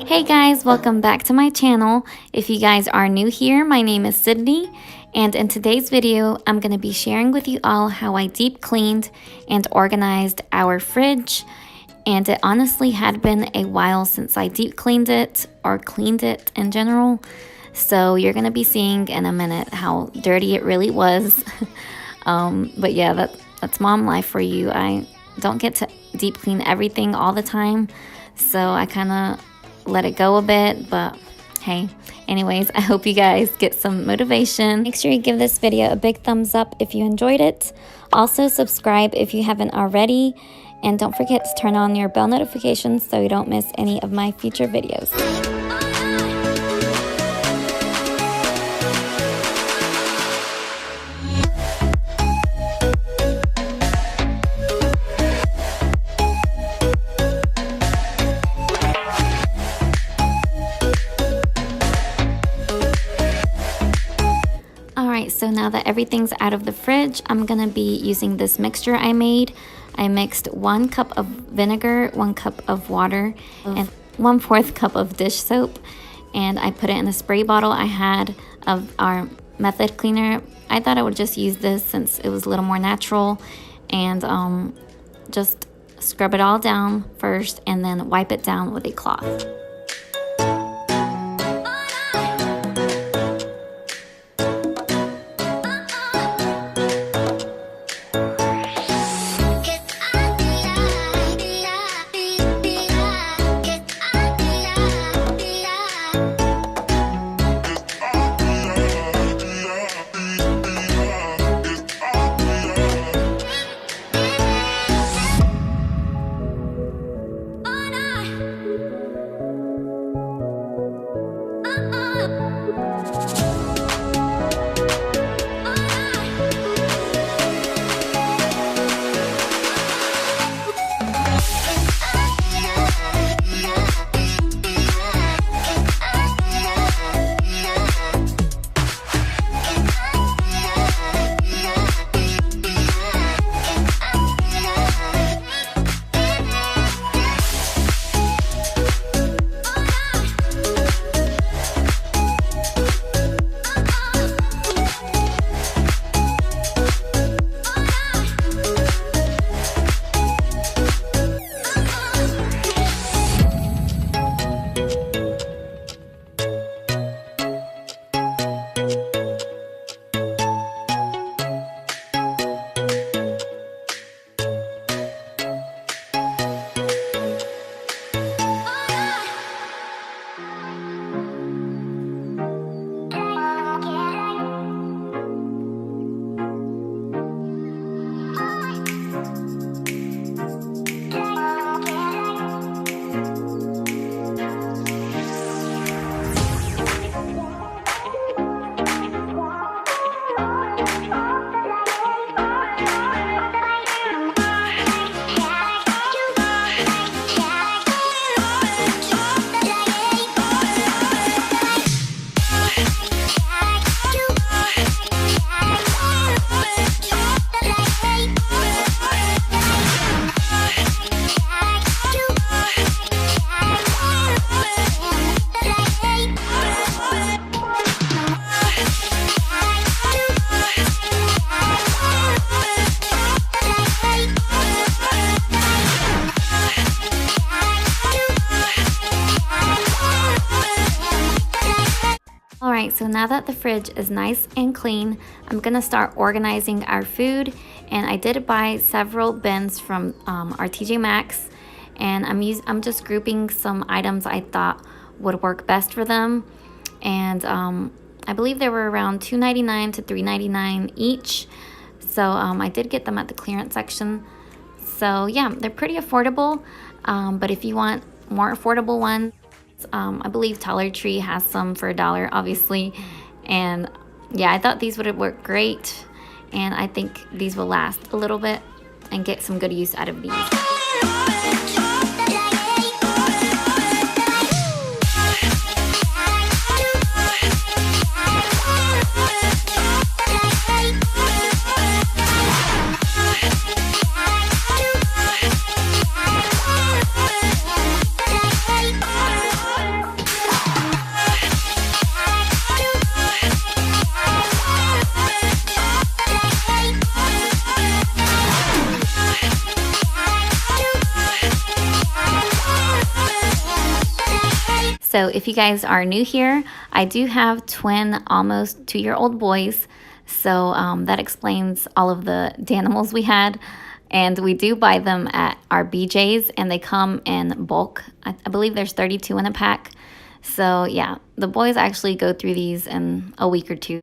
Hey guys, welcome back to my channel. If you guys are new here, my name is Sydney, and in today's video, I'm going to be sharing with you all how I deep cleaned and organized our fridge. And it honestly had been a while since I deep cleaned it or cleaned it in general. So you're going to be seeing in a minute how dirty it really was. But yeah, that's mom life for you. I don't get to deep clean everything all the time, so I kind of let it go a bit, but hey, anyways, I hope you guys get some motivation. Make sure you give this video a big thumbs up if you enjoyed it. Also subscribe if you haven't already, and don't forget to turn on your bell notifications so you don't miss any of my future videos. So now that everything's out of the fridge, I'm gonna be using this mixture I made. I mixed 1 cup of vinegar, 1 cup of water, and 1/4 cup of dish soap, and I put it in a spray bottle I had of our method cleaner. I thought I would just use this since it was a little more natural, and just scrub it all down first and then wipe it down with a cloth. Alright, so now that the fridge is nice and clean, I'm gonna start organizing our food. And I did buy several bins from our TJ Maxx, and I'm just grouping some items I thought would work best for them. And I believe they were around $2.99 to $3.99 each. So I did get them at the clearance section. So yeah, they're pretty affordable. But if you want more affordable ones, I believe Dollar Tree has some for $1, obviously. And yeah, I thought these would work great, and I think these will last a little bit and get some good use out of these. So if you guys are new here, I do have twin, almost 2-year-old boys. So that explains all of the Danimals we had. And we do buy them at our BJ's, and they come in bulk. I believe there's 32 in a pack. So yeah, the boys actually go through these in a week or two.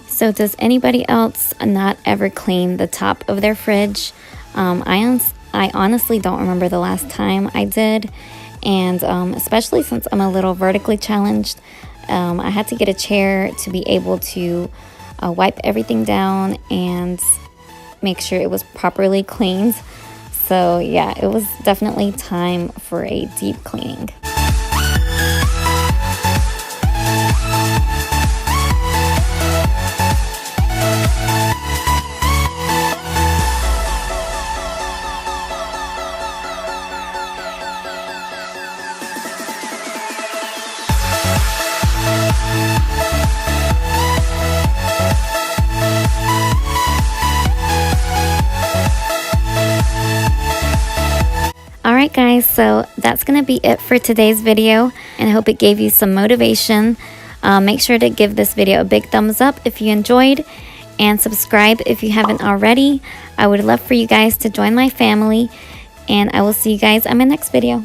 So does anybody else not ever clean the top of their fridge? I honestly don't remember the last time I did. And especially since I'm a little vertically challenged, I had to get a chair to be able to wipe everything down and make sure it was properly cleaned. So yeah, it was definitely time for a deep cleaning. Alright guys, so that's going to be it for today's video, and I hope it gave you some motivation. Make sure to give this video a big thumbs up if you enjoyed, and subscribe if you haven't already. I would love for you guys to join my family, and I will see you guys on my next video.